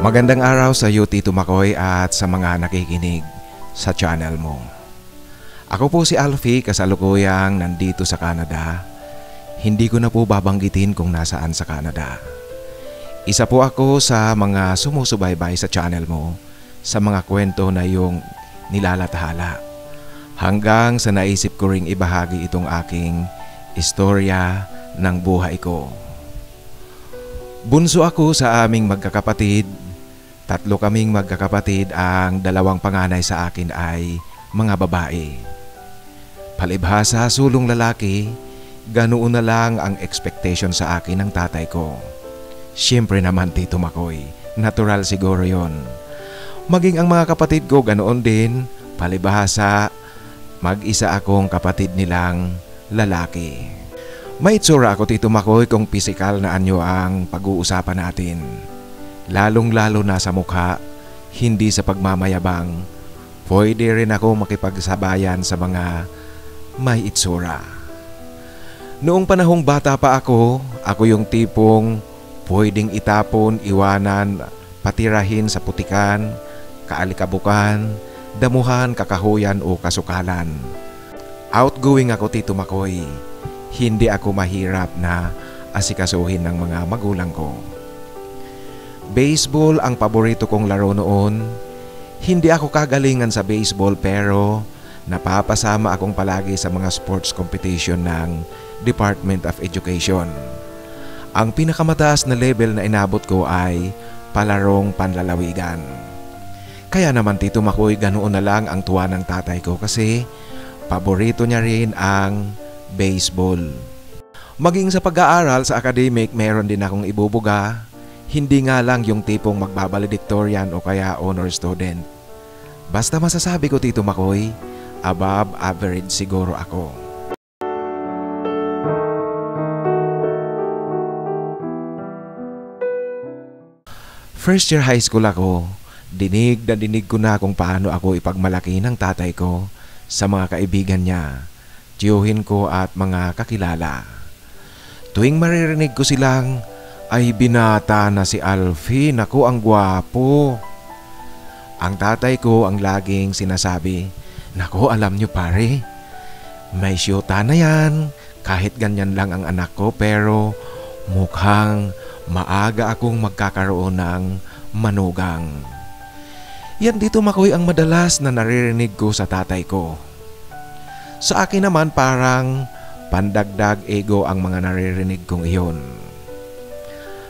Magandang araw sa iyo, Tito Makoy, at sa mga nakikinig sa channel mo. Ako po si Alfie, kasalukuyang nandito sa Canada. Hindi ko na po babanggitin kung nasaan sa Canada. Isa po ako sa mga sumusubaybay sa channel mo sa mga kwento na iyong nilalathala. Hanggang sa naisip ko ring ibahagi itong aking istorya ng buhay ko. Bunso ako sa aming magkakapatid. Tatlo kaming magkakapatid, ang dalawang panganay sa akin ay mga babae. Palibhasa sulong lalaki, ganoon na lang ang expectation sa akin ng tatay ko. Siyempre naman, Tito Makoy, natural siguro yon. Maging ang mga kapatid ko ganoon din, palibhasa mag-isa akong kapatid nilang lalaki. May itsura ako, Tito Makoy, kung pisikal na anyo ang pag-uusapan natin. Lalong-lalo na sa mukha, hindi sa pagmamayabang. Pwede rin ako makipagsabayan sa mga may itsura. Noong panahong bata pa ako yung tipong pwedeng itapon, iwanan, patirahin sa putikan, kaalikabukan, damuhan, kakahuyan o kasukalan. Outgoing ako, Tito Makoy. Hindi ako mahirap na asikasuhin ng mga magulang ko. Baseball ang paborito kong laro noon. Hindi ako kagalingan sa baseball pero napapasama akong palagi sa mga sports competition ng Department of Education. Ang pinakamataas na level na inabot ko ay palarong panlalawigan. Kaya naman, Tito Makoy, ganoon na lang ang tuwa ng tatay ko kasi paborito niya rin ang baseball. Maging sa pag-aaral sa academic, meron din akong ibubuga. Hindi nga lang yung tipong magbabaledictorian o kaya honor student. Basta masasabi ko, Tito Makoy, above average siguro ako. First year high school ako. Dinig ko na kung paano ako ipagmalaki ng tatay ko sa mga kaibigan niya, tiyuhin ko at mga kakilala. Tuwing maririnig ko silang, "Ay, binata na si Alfie, naku ang gwapo." Ang tatay ko ang laging sinasabi, "Naku, alam nyo pare, may syota na yan, kahit ganyan lang ang anak ko pero mukhang maaga akong magkakaroon ng manugang." Yan, Tito Makoy, ang madalas na naririnig ko sa tatay ko. Sa akin naman parang pandagdag ego ang mga naririnig kong iyon.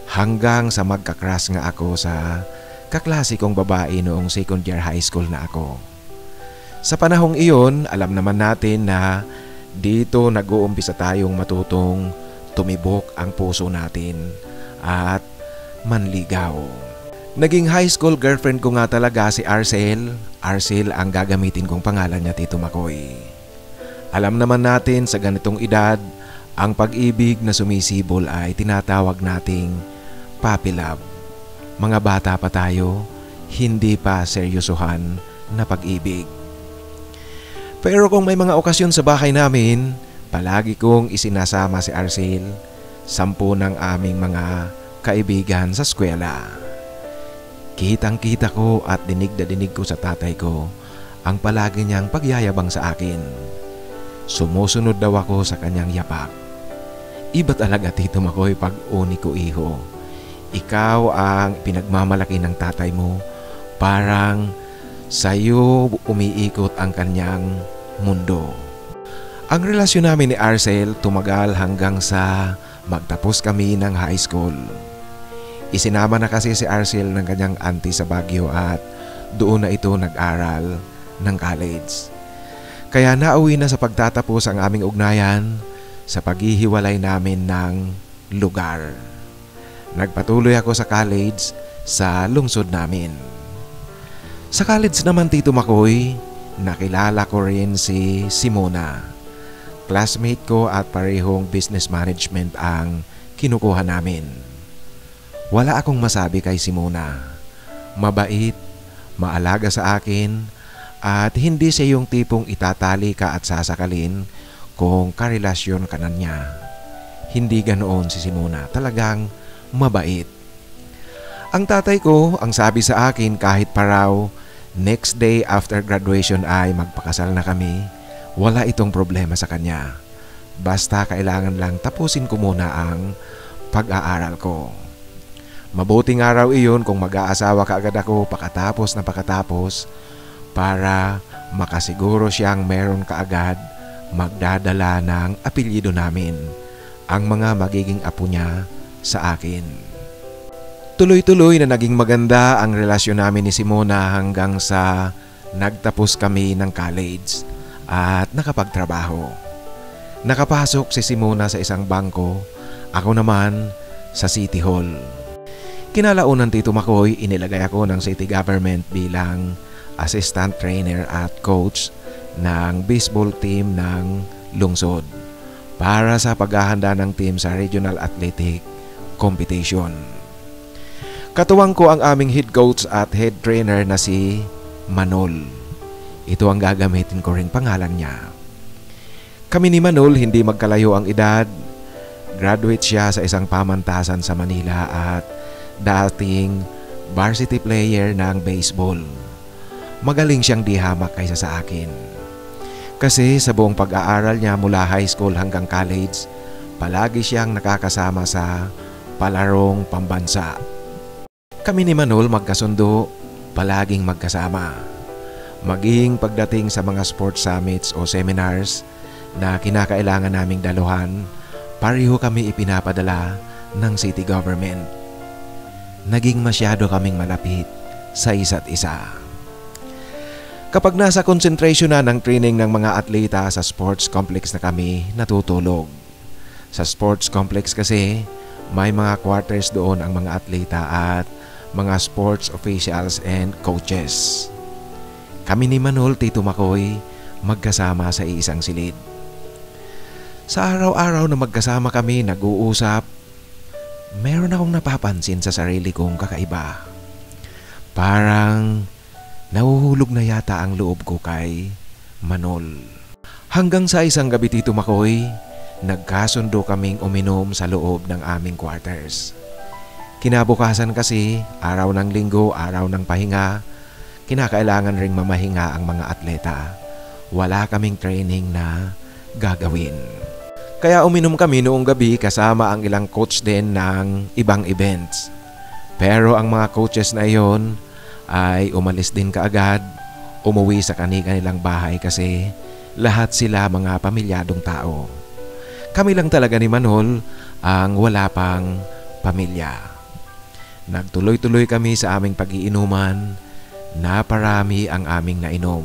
Hanggang sa magkakrush nga ako sa kaklase kong babae noong second year high school na ako. Sa panahong iyon, alam naman natin na dito nag-uumpisa tayong matutong tumibok ang puso natin at manligaw. Naging high school girlfriend ko nga talaga si Arcel. Arcel ang gagamitin kong pangalan niya, Tito Makoy. Alam naman natin sa ganitong edad, ang pag-ibig na sumisibol ay tinatawag nating puppy love. Mga bata pa tayo, hindi pa seryosohan na pag-ibig. Pero kung may mga okasyon sa bahay namin, palagi kong isinasama si Arcel, 10 ng aming mga kaibigan sa eskwela. Kitang-kita ko at dinig na dinig ko sa tatay ko ang palagi niyang pagyayabang sa akin. Sumusunod daw ako sa kanyang yapak. Iba talaga, Tito Makoy, pag uni ko iho. Ikaw ang pinagmamalaki ng tatay mo, parang sa'yo umiikot ang kanyang mundo. Ang relasyon namin ni Arcel tumagal hanggang sa magtapos kami ng high school. Isinama na kasi si Arcel ng kanyang auntie sa Baguio at doon na ito nag-aral ng college. Kaya nauwi na sa pagtatapos ang aming ugnayan sa paghihiwalay namin ng lugar. Nagpatuloy ako sa college sa lungsod namin. Sa college naman, Tito Makoy, nakilala ko rin si Simona. Classmate ko at parehong business management ang kinukuha namin. Wala akong masabi kay Simona. Mabait, maalaga sa akin, at hindi siya yung tipong itatali ka at sasakalin kung karelasyon ka na niya. Hindi ganoon si Simona, talagang mabait. Ang tatay ko ang sabi sa akin kahit pa raw next day after graduation ay magpakasal na kami, wala itong problema sa kanya. Basta kailangan lang tapusin ko muna ang pag-aaral ko. Mabuting araw iyon kung mag-aasawa kaagad ako pakatapos para makasiguro siyang meron kaagad magdadala ng apelyido namin, ang mga magiging apo niya sa akin. Tuloy-tuloy na naging maganda ang relasyon namin ni Simona hanggang sa nagtapos kami ng college at nakapagtrabaho. Nakapasok si Simona sa isang bangko, ako naman sa City Hall. Kinalaunan Tito Makoy, inilagay ako ng city government bilang assistant trainer at coach ng baseball team ng lungsod para sa paghahanda ng team sa regional athletic competition. Katuwang ko ang aming head coach at head trainer na si Manol. Ito ang gagamitin ko ring pangalan niya. Kami ni Manol hindi magkalayo ang edad. Graduate siya sa isang pamantasan sa Manila at dating varsity player ng baseball. Magaling siyang dihamak kaysa sa akin. Kasi sa buong pag-aaral niya mula high school hanggang college, palagi siyang nakakasama sa palarong pambansa. Kami ni Manol magkasundo, palaging magkasama. Maging pagdating sa mga sports summits o seminars na kinakailangan naming daluhan, pareho kami ipinapadala ng city government. Naging masyado kaming malapit sa isa't isa. Kapag nasa concentration na ng training ng mga atleta sa sports complex na kami, natutulog. Sa sports complex kasi, may mga quarters doon ang mga atleta at mga sports officials and coaches. Kami ni Manol, Tito Makoy, magkasama sa isang silid. Sa araw-araw na magkasama kami nag-uusap, meron akong napapansin sa sarili kong kakaiba. Parang nahuhulog na yata ang loob ko kay Manol. Hanggang sa isang gabi, Tito Makoy, nagkasundo kaming uminom sa loob ng aming quarters. Kinabukasan kasi, araw ng linggo, araw ng pahinga, kinakailangan ring mamahinga ang mga atleta. Wala kaming training na gagawin. Kaya uminom kami noong gabi kasama ang ilang coach din ng ibang events. Pero ang mga coaches na iyon ay umalis din kaagad, umuwi sa kanilang bahay kasi lahat sila mga pamilyadong tao. Kami lang talaga ni Manol ang wala pang pamilya. Nagtuloy-tuloy kami sa aming pag-iinuman, naparami ang aming nainom.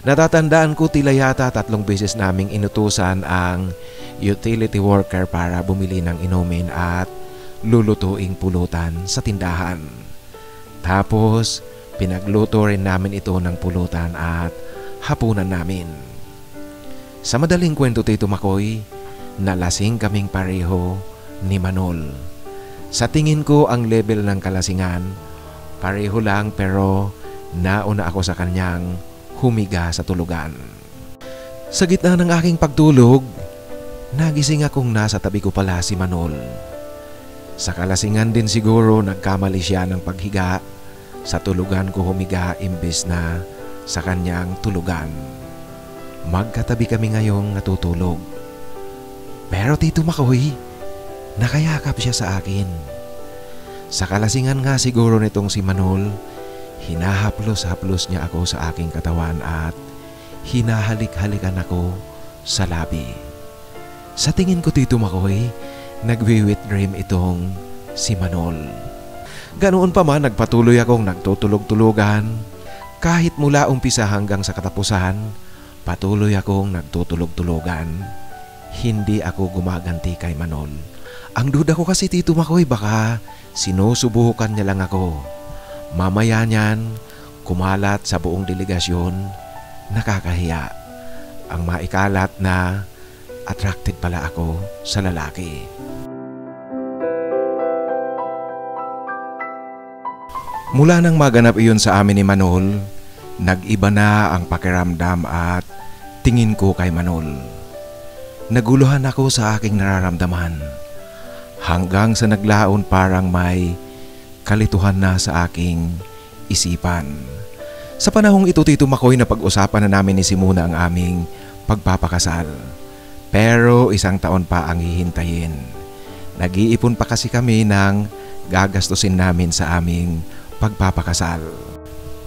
Natatandaan ko tila yata 3 beses naming inutusan ang utility worker para bumili ng inumin at lulutuing pulutan sa tindahan. Tapos pinagluto rin namin ito ng pulutan at hapunan namin. Sa madaling kwento, Tito Makoy, nalasing kaming pareho ni Manol. Sa tingin ko ang level ng kalasingan, pareho lang pero nauna ako sa kanyang humiga sa tulugan. Sa gitna ng aking pagtulog, nagising akong nasa tabi ko pala si Manol. Sa kalasingan din siguro nagkamali siya ng paghiga. Sa tulugan ko humiga imbes na sa kanyang tulugan. Magkatabi kami ngayong natutulog. Pero Tito Makoy, nakayakap siya sa akin. Sa kalasingan nga siguro nitong si Manol, hinahaplos-haplos niya ako sa aking katawan at hinahalik-halikan ako sa labi. Sa tingin ko, Tito Makoy, nagwi-wet dream itong si Manol. Ganoon pa man, nagpatuloy akong nagtutulog-tulugan. Kahit mula umpisa hanggang sa katapusan, patuloy akong nagtutulog-tulugan. Hindi ako gumaganti kay Manol. Ang duda ko kasi, Tito Makoy, baka sinusubukan niya lang ako. Mamaya niyan, kumalat sa buong delegasyon, nakakahiya. Ang maikalat na attracted pala ako sa lalaki. Mula nang maganap iyon sa amin ni Manol, nag-iba na ang pakiramdam at tingin ko kay Manol. Naguluhan ako sa aking nararamdaman. Hanggang sa naglaon parang may kalituhan na sa aking isipan. Sa panahong ito, Tito Makoy, na pag-usapan na namin ni Simona ang aming pagpapakasal. Pero 1 taon pa ang hihintayin. Nag-iipon pa kasi kami ng gagastusin namin sa aming pagpapakasal.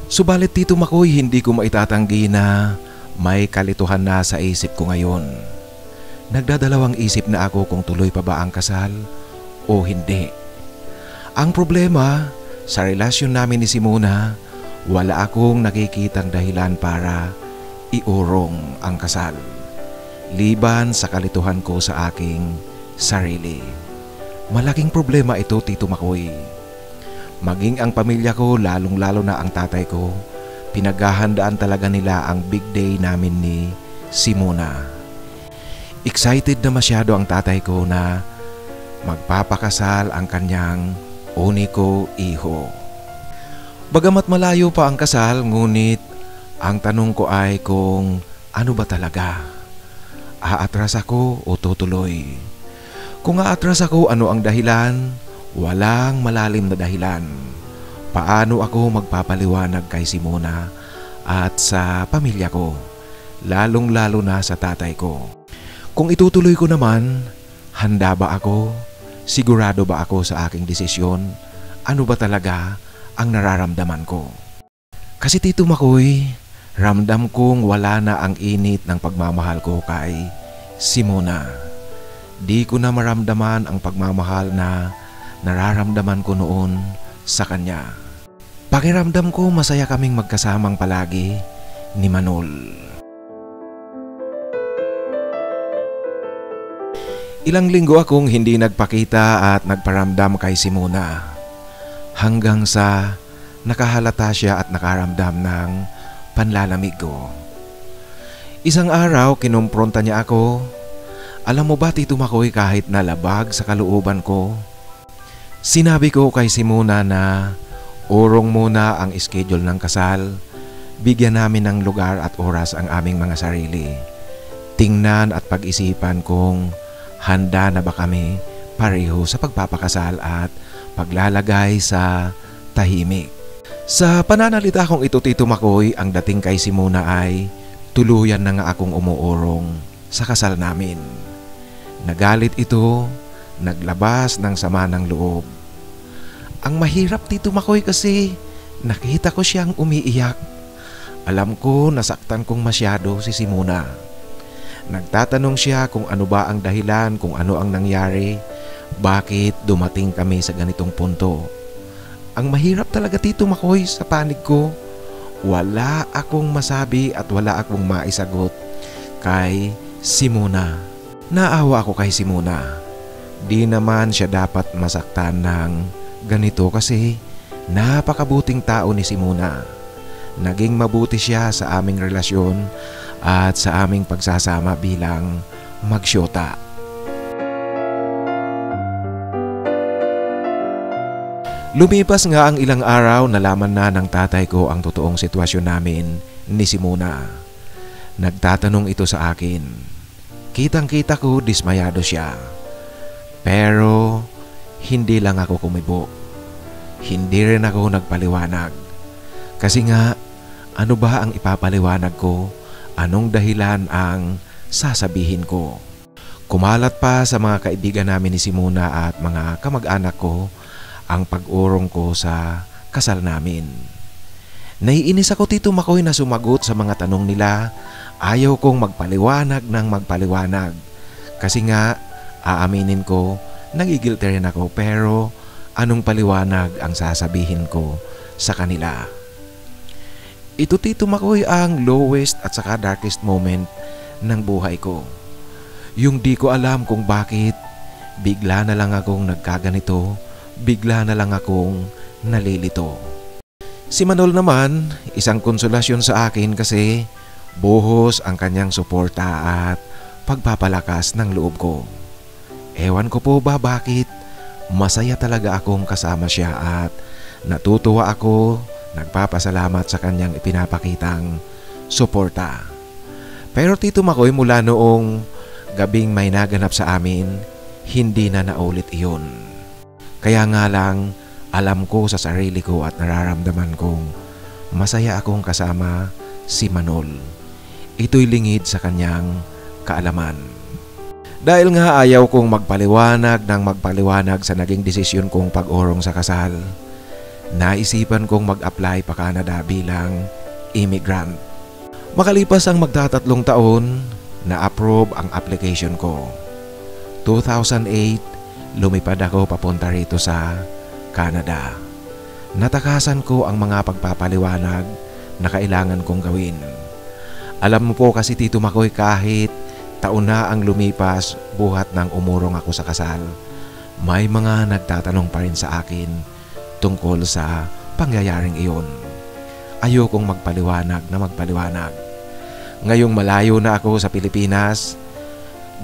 Subalit, Tito Makoy, hindi ko maitatanggi na may kalituhan na sa isip ko ngayon. Nagdadalawang isip na ako kung tuloy pa ba ang kasal o hindi. Ang problema, sa relasyon namin ni Simona, wala akong nakikitang dahilan para iurong ang kasal. Liban sa kalituhan ko sa aking sarili. Malaking problema ito, Tito Makoy. Maging ang pamilya ko, lalong-lalo na ang tatay ko, pinaghahandaan talaga nila ang big day namin ni Simona. Excited na masyado ang tatay ko na magpapakasal ang kanyang uniko iho. Bagamat malayo pa ang kasal, ngunit ang tanong ko ay kung ano ba talaga? Aatras ako o tutuloy? Kung aatras ako, ano ang dahilan? Walang malalim na dahilan. Paano ako magpapaliwanag kay Simona at sa pamilya ko, lalong-lalo na sa tatay ko? Kung itutuloy ko naman, handa ba ako? Sigurado ba ako sa aking desisyon? Ano ba talaga ang nararamdaman ko? Kasi, Tito Makoy, ramdam kong wala na ang init ng pagmamahal ko kay Simona. Di ko na maramdaman ang pagmamahal na nararamdaman ko noon sa kanya. Pakiramdam ko masaya kaming magkasamang palagi ni Manol. Ilang linggo akong hindi nagpakita at nagparamdam kay Simona. Hanggang sa nakahalata siya at nakaramdam ng panlalamig ko. Isang araw, kinumpronta niya ako. Alam mo ba, Tito Makoy, kahit nalabag sa kalooban ko, sinabi ko kay Simona na urong muna ang schedule ng kasal. Bigyan namin ng lugar at oras ang aming mga sarili. Tingnan at pag-isipan kung handa na ba kami pareho sa pagpapakasal at paglalagay sa tahimik. Sa pananalita kong ito, Tito Makoy, ang dating kay Simona ay tuluyan na nga akong umuurong sa kasal namin. Nagalit ito, naglabas ng sama ng loob. Ang mahirap, Tito Makoy, kasi nakita ko siyang umiiyak. Alam ko nasaktan kong masyado si Simona. Nagtatanong siya kung ano ba ang dahilan, kung ano ang nangyari, bakit dumating kami sa ganitong punto. Ang mahirap talaga, Tito Makoy, sa panig ko. Wala akong masabi at wala akong maisagot kay Simona. Naawa ako kay Simona. Di naman siya dapat masaktan ng ganito kasi napakabuting tao ni Simona. Naging mabuti siya sa aming relasyon at sa aming pagsasama bilang magsyota. Lumipas nga ang ilang araw, nalaman na ng tatay ko ang totoong sitwasyon namin ni Simona. Nagtatanong ito sa akin. Kitang-kita ko dismayado siya. Pero hindi lang ako kumibo. Hindi rin ako nagpaliwanag. Kasi nga, ano ba ang ipapaliwanag ko? Anong dahilan ang sasabihin ko? Kumalat pa sa mga kaibigan namin ni Simona at mga kamag-anak ko ang pag-urong ko sa kasal namin. Naiinis ako, Tito Makoy, na sumagot sa mga tanong nila. Ayaw kong magpaliwanag ng magpaliwanag. Kasi nga, aaminin ko, nagigilty rin ako, pero anong paliwanag ang sasabihin ko sa kanila? Ito, Tito Makoy, ang lowest at saka darkest moment ng buhay ko. Yung di ko alam kung bakit bigla na lang akong nagkaganito, bigla na lang akong nalilito. Si Manol naman, isang konsolasyon sa akin kasi buhos ang kanyang suporta at pagpapalakas ng loob ko. Ewan ko po ba bakit masaya talaga akong kasama siya at natutuwa ako, nagpapasalamat sa kanyang ipinapakitang suporta. Pero, Tito Makoy, mula noong gabing may naganap sa amin, hindi na naulit iyon. Kaya nga lang, Alam ko sa sarili ko at nararamdaman kong masaya akong kasama si Manol. Ito'y lingid sa kanyang kaalaman. Dahil nga ayaw kong magpaliwanag sa naging desisyon kong pag-urong sa kasal, naisipan kong mag-apply pa Canada bilang immigrant. Makalipas ang magtatatlong taon, na-approve ang application ko. 2008, lumipad ako papunta rito sa Canada. Natakasan ko ang mga pagpapaliwanag na kailangan kong gawin. Alam mo po kasi Tito Makoy, kahit taon na ang lumipas buhat nang umurong ako sa kasal, may mga nagtatanong pa rin sa akin tungkol sa pangyayaring iyon. Ayokong magpaliwanag. Ngayong malayo na ako sa Pilipinas,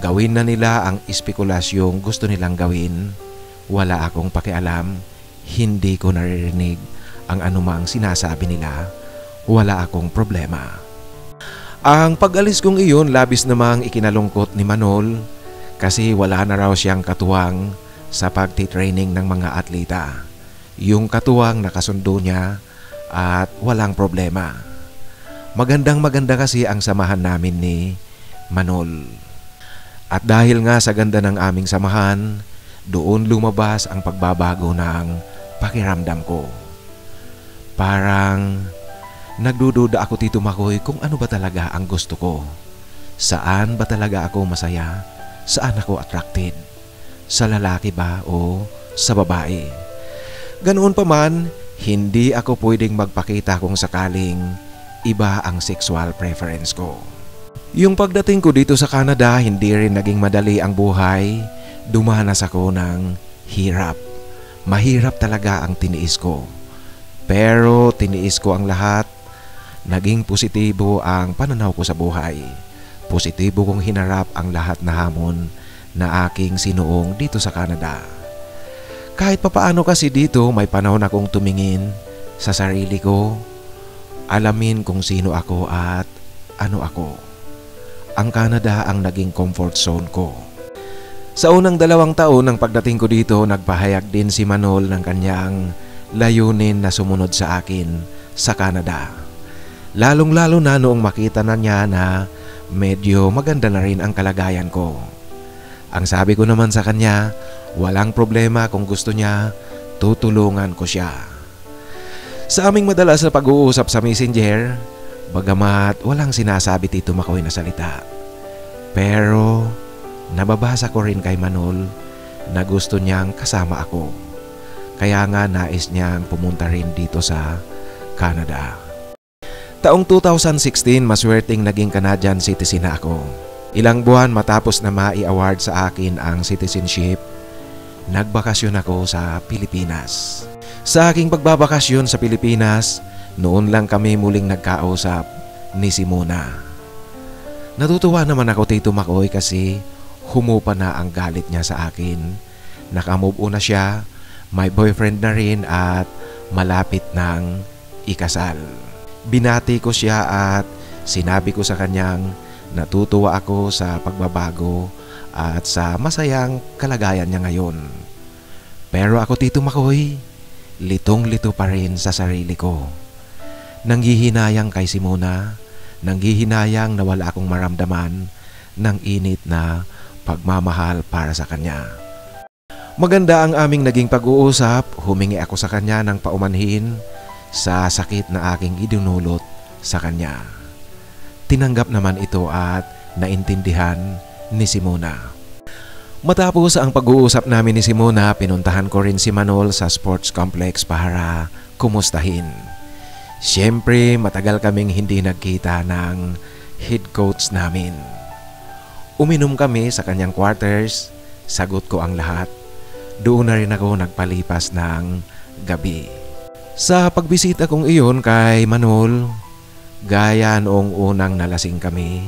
gawin na nila ang espekulasyong gusto nilang gawin. Wala akong pakialam, hindi ko naririnig ang anumang sinasabi nila. Wala akong problema. Ang pag-alis kong iyon labis namang ikinalungkot ni Manol kasi wala na raw siyang katuwang sa pagtitraining ng mga atleta. Yung katuwang nakasundo niya at walang problema. Maganda kasi ang samahan namin ni Manol. At dahil nga sa ganda ng aming samahan, doon lumabas ang pagbabago ng pakiramdam ko. Parang nagdududa ako Tito Makoy kung ano ba talaga ang gusto ko. Saan ba talaga ako masaya? Saan ako attracted? Sa lalaki ba o sa babae? Ganoon pa man, hindi ako pwedeng magpakita kung sakaling iba ang sexual preference ko. Yung pagdating ko dito sa Canada, hindi rin naging madali ang buhay. Dumanas ako ng hirap. Mahirap talaga ang tiniis ko. Pero tiniis ko ang lahat. Naging positibo ang pananaw ko sa buhay. Positibo kong hinarap ang lahat na hamon na aking sinuong dito sa Canada. Kahit papaano kasi dito may panahon akong tumingin sa sarili ko, alamin kung sino ako at ano ako. Ang Canada ang naging comfort zone ko. Sa unang 2 taon ng pagdating ko dito, nagpahayag din si Manol ng kanyang layunin na sumunod sa akin sa Canada. Lalong-lalo na noong makita na niya na medyo maganda na rin ang kalagayan ko. Ang sabi ko naman sa kanya, walang problema kung gusto niya, tutulungan ko siya. Sa aming madalas na pag-uusap sa Messenger, bagamat walang sinasabi Tito Makoy na salita, pero nababasa ko rin kay Manol na gusto niyang kasama ako. Kaya nga nais niyang pumunta rin dito sa Canada. Taong 2016, maswerteng naging Canadian citizen na ako. Ilang buwan matapos na mai-award sa akin ang citizenship, nagbakasyon ako sa Pilipinas. Sa aking pagbabakasyon sa Pilipinas, noon lang kami muling nagkausap ni Simona. Natutuwa naman ako Tito Makoy kasi humupa na ang galit niya sa akin. Nakamove on na siya, may boyfriend na rin at malapit ng ikasal. Binati ko siya at sinabi ko sa kanyang natutuwa ako sa pagbabago at sa masayang kalagayan niya ngayon. Pero ako Tito Makoy, litong-lito pa rin sa sarili ko. Nanghihinayang kay Simona, nanghihinayang na wala akong maramdaman ng init na pagmamahal para sa kanya. Maganda ang aming naging pag-uusap, humingi ako sa kanya ng paumanhin sa sakit na aking idinulot sa kanya. Tinanggap naman ito at naintindihan ni Simona. Matapos ang pag-uusap namin ni Simona, pinuntahan ko rin si Manol sa sports complex para kumustahin. Siyempre, matagal kaming hindi nagkita ng head coach namin. Uminom kami sa kanyang quarters, sagot ko ang lahat. Doon na rin ako nagpalipas ng gabi. Sa pagbisita kong iyon kay Manol, gaya noong unang nalasing kami,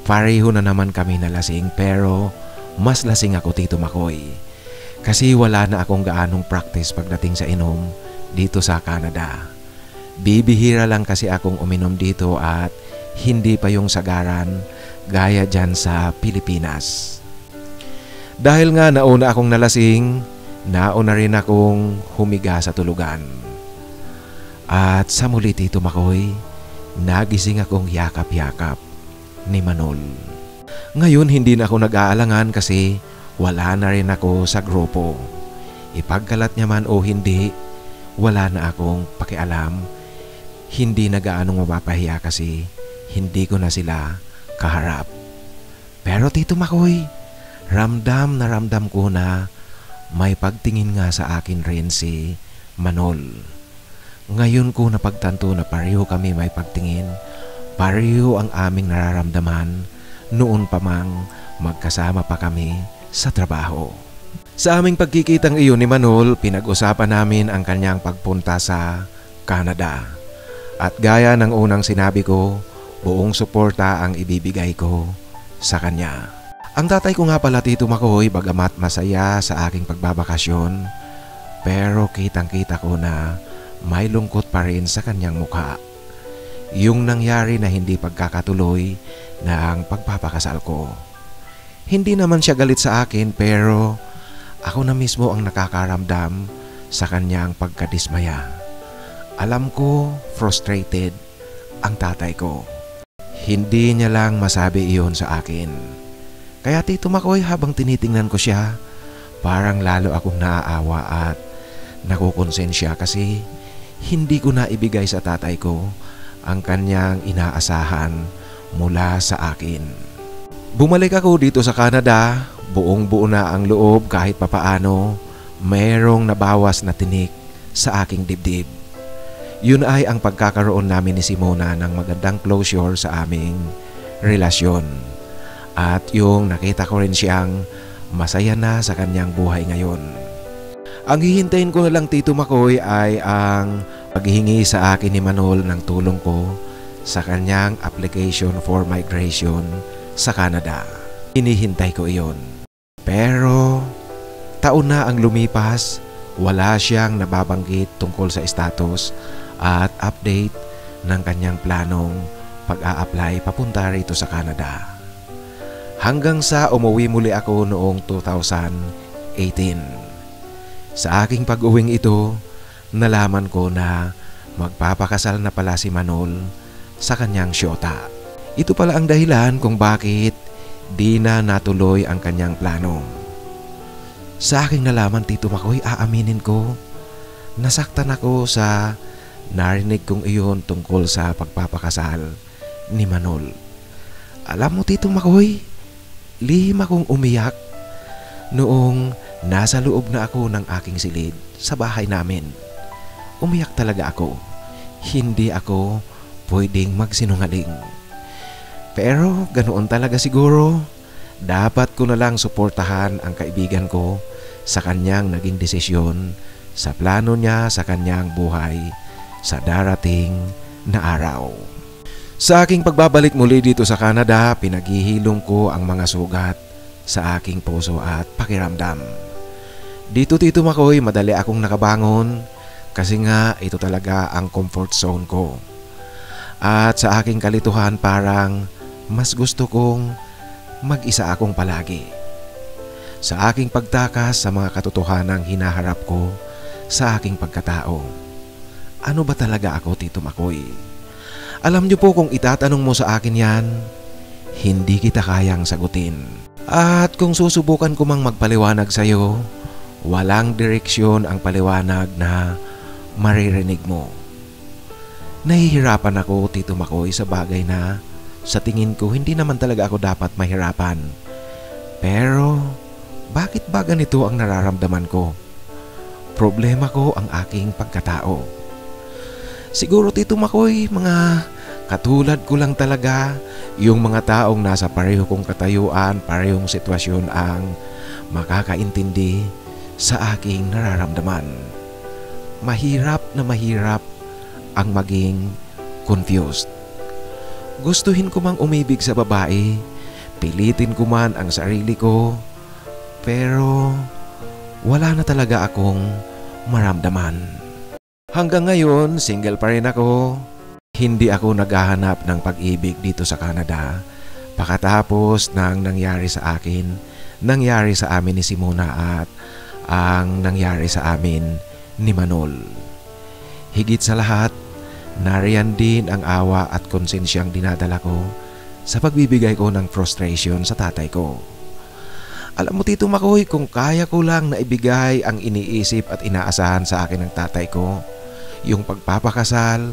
pareho na naman kami nalasing pero mas lasing ako Tito Makoy. Kasi wala na akong gaanong practice pagdating sa inom dito sa Canada. Bibihira lang kasi akong uminom dito at hindi pa yung sagaran gaya dyan sa Pilipinas. Dahil nga nauna akong nalasing, nauna rin akong humiga sa tulugan. At sa muli Tito Makoy, nagising akong yakap-yakap ni Manol. Ngayon hindi na ako nag-aalangan kasi wala na rin ako sa grupo. Ipagkalat niya man o hindi, wala na akong pakialam. Hindi na gaanong mapapahiya kasi hindi ko na sila kaharap. Pero Tito Makoy, ramdam na ramdam ko na may pagtingin nga sa akin rin si Manol. Ngayon ko napagtanto na pareho kami may pagtingin, pareho ang aming nararamdaman noon pa mang magkasama pa kami sa trabaho. Sa aming pagkikitang iyon ni Manol, pinag-usapan namin ang kanyang pagpunta sa Canada. At gaya ng unang sinabi ko, buong suporta ang ibibigay ko sa kanya. Ang tatay ko nga pala Tito Makoy, bagamat masaya sa aking pagbabakasyon, pero kitang-kita ko na may lungkot pa rin sa kanyang mukha. Yung nangyari na hindi pagkakatuloy ng pagpapakasal ko. Hindi naman siya galit sa akin pero ako na mismo ang nakakaramdam sa kanyang pagkadismaya. Alam ko frustrated ang tatay ko. Hindi niya lang masabi iyon sa akin. Kaya Tito Makoy, habang tinitingnan ko siya, parang lalo akong naaawa at nakukonsensya kasi hindi ko na ibigay sa tatay ko ang kanyang inaasahan mula sa akin. Bumalik ako dito sa Canada, buong buo na ang loob kahit papaano mayroong nabawas na tinik sa aking dibdib. Yun ay ang pagkakaroon namin ni Simona ng magandang closure sa aming relasyon. At yung nakita ko rin siyang masaya na sa kanyang buhay ngayon. Ang hihintayin ko na lang Tito Makoy ay ang paghihingi sa akin ni Manol ng tulong ko sa kanyang application for migration sa Canada. Inihintay ko iyon. Pero taon na ang lumipas, wala siyang nababanggit tungkol sa status at update ng kanyang planong pag-a-apply papunta rito sa Canada. Hanggang sa umuwi muli ako noong 2018. Sa aking pag-uwing ito, nalaman ko na magpapakasal na pala si Manol sa kanyang syota. Ito pala ang dahilan kung bakit di na natuloy ang kanyang plano. Sa aking nalaman Tito Makoy, aaminin ko, nasaktan ako sa narinig kong iyon tungkol sa pagpapakasal ni Manol. Alam mo Tito Makoy, lihim akong umiyak noong nasa loob na ako ng aking silid sa bahay namin. Umiyak talaga ako. Hindi ako pwedeng magsinungaling. Pero ganoon talaga siguro. Dapat ko na lang suportahan ang kaibigan ko sa kanyang naging desisyon sa plano niya sa kanyang buhay sa darating na araw. Sa aking pagbabalik muli dito sa Canada, pinaghihilom ko ang mga sugat sa aking puso at pakiramdam. Dito Tito Makoy, madali akong nakabangon kasi nga ito talaga ang comfort zone ko. At sa aking kalituhan parang mas gusto kong mag-isa akong palagi. Sa aking pagtakas sa mga katotohanang hinaharap ko sa aking pagkatao. Ano ba talaga ako Tito Makoy? Alam niyo po kung itatanong mo sa akin yan, hindi kita kayang sagutin. At kung susubukan ko mang magpaliwanag sa iyo, walang direksyon ang paliwanag na maririnig mo. Nahihirapan ako Tito Makoy sa bagay na sa tingin ko hindi naman talaga ako dapat mahirapan. Pero bakit ba ganito ang nararamdaman ko? Problema ko ang aking pagkatao. Siguro Tito Makoy, mga katulad ko lang talaga yung mga taong nasa pareho kong katayuan, parehong sitwasyon ang makakaintindi sa aking nararamdaman. Mahirap na mahirap ang maging confused. Gustuhin ko mang umibig sa babae, pilitin ko man ang sarili ko, pero wala na talaga akong maramdaman. Hanggang ngayon, single pa rin ako. Hindi ako naghahanap ng pag-ibig dito sa Canada. Pagkatapos ng nangyari sa akin, nangyari sa amin ni Simona at ang nangyari sa amin ni Manol. Higit sa lahat, nariyan din ang awa at konsensyang dinadala ko sa pagbibigay ko ng frustration sa tatay ko. Alam mo Tito Makoy, kung kaya ko lang na ibigay ang iniisip at inaasahan sa akin ng tatay ko, yung pagpapakasal,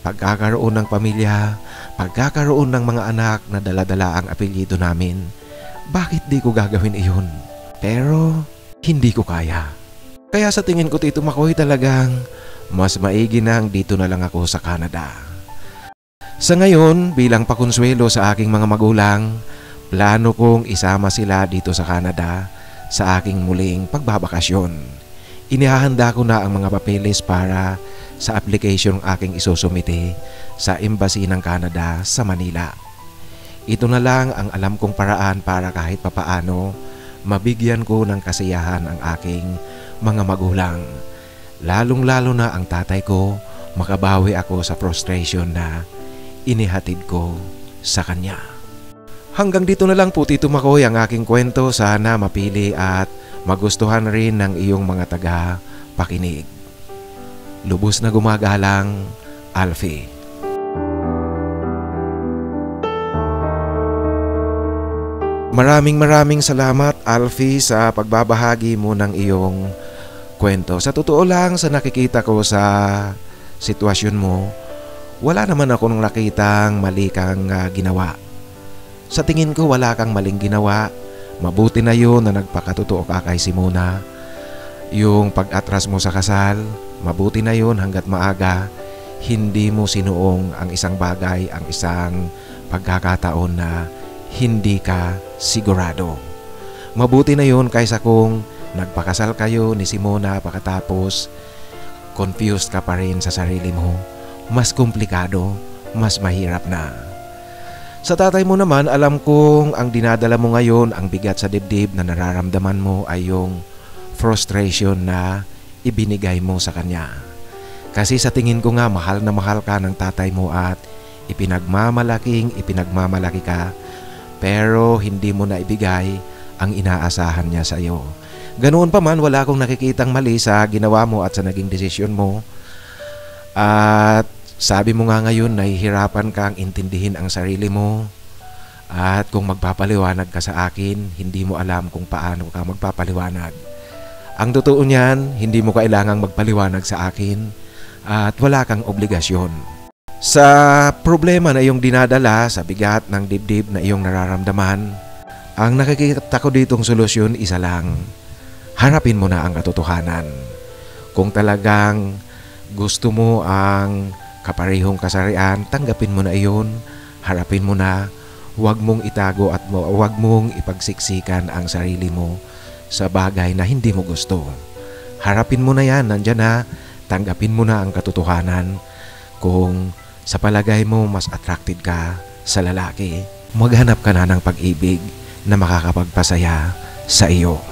pagkakaroon ng pamilya, pagkakaroon ng mga anak na dala-dala ang apelyido namin, bakit di ko gagawin iyon? Pero hindi ko kaya. Kaya sa tingin ko Tito Makoy, talagang mas maigi nang dito na lang ako sa Canada. Sa ngayon, bilang pakonsuelo sa aking mga magulang, plano kong isama sila dito sa Canada sa aking muling pagbabakasyon. Inihahanda ko na ang mga papeles para sa application aking isusumite sa Embassy ng Canada sa Manila. Ito na lang ang alam kong paraan para kahit papaano mabigyan ko ng kasiyahan ang aking mga magulang. Lalong-lalo na ang tatay ko, makabawi ako sa frustration na inihatid ko sa kanya. Hanggang dito na lang po Tito Makoy ang aking kwento. Sana mapili at magustuhan rin ng iyong mga taga-pakinig. Lubos na gumagalang, Alfie. Maraming salamat Alfie sa pagbabahagi mo ng iyong kwento. Sa totoo lang, sa nakikita ko sa sitwasyon mo, wala naman akong nakitang mali kang ginawa. Sa tingin ko wala kang maling ginawa. Mabuti na yun na nagpakatotoo ka kay Simona. Yung pag-atras mo sa kasal, mabuti na yun hanggat maaga hindi mo sinuong ang isang bagay, ang isang pagkakataon na hindi ka sigurado. Mabuti na yun kaysa kung nagpakasal kayo ni Simona pagkatapos confused ka pa rin sa sarili mo. Mas komplikado, mas mahirap na. Sa tatay mo naman, alam kong ang dinadala mo ngayon, ang bigat sa dibdib na nararamdaman mo ay yung frustration na ibinigay mo sa kanya. Kasi sa tingin ko nga, mahal na mahal ka ng tatay mo at ipinagmamalaki ka, pero hindi mo na ibigay ang inaasahan niya sa iyo. Ganoon pa man, wala akong nakikitang mali sa ginawa mo at sa naging desisyon mo. At sabi mo nga ngayon, nahihirapan kang intindihin ang sarili mo. At kung magpapaliwanag ka sa akin, hindi mo alam kung paano ka magpapaliwanag. Ang totoo niyan, hindi mo kailangang magpaliwanag sa akin at wala kang obligasyon. Sa problema na iyong dinadala, sa bigat ng dibdib na iyong nararamdaman, ang nakikita ko ditong solusyon isa lang. Harapin mo na ang katotohanan. Kung talagang gusto mo ang kaparehong kasarian, tanggapin mo na iyon, harapin mo na, huwag mong itago at huwag mong ipagsiksikan ang sarili mo sa bagay na hindi mo gusto. Harapin mo na yan, nandyan na, tanggapin mo na ang katotohanan. Kung sa palagay mo mas attracted ka sa lalaki, maghanap ka na ng pag-ibig na makakapagpasaya sa iyo.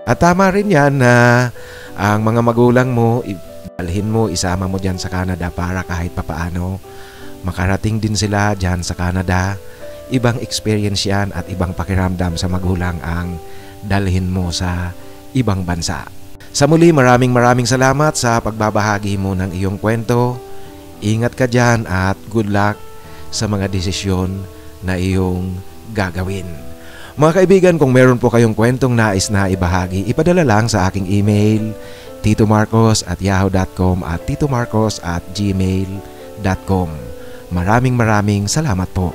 At tama rin yan na ang mga magulang mo, dalhin mo, isama mo dyan sa Canada para kahit papaano makarating din sila dyan sa Canada. Ibang experience yan at ibang pakiramdam sa magulang ang dalhin mo sa ibang bansa. Sa muli, maraming salamat sa pagbabahagi mo ng iyong kwento. Ingat ka dyan at good luck sa mga desisyon na iyong gagawin. Mga kaibigan, kung meron po kayong kwentong nais na ibahagi, ipadala lang sa aking email, titomarcos@yahoo.com at titomarcos@gmail.com. Maraming salamat po.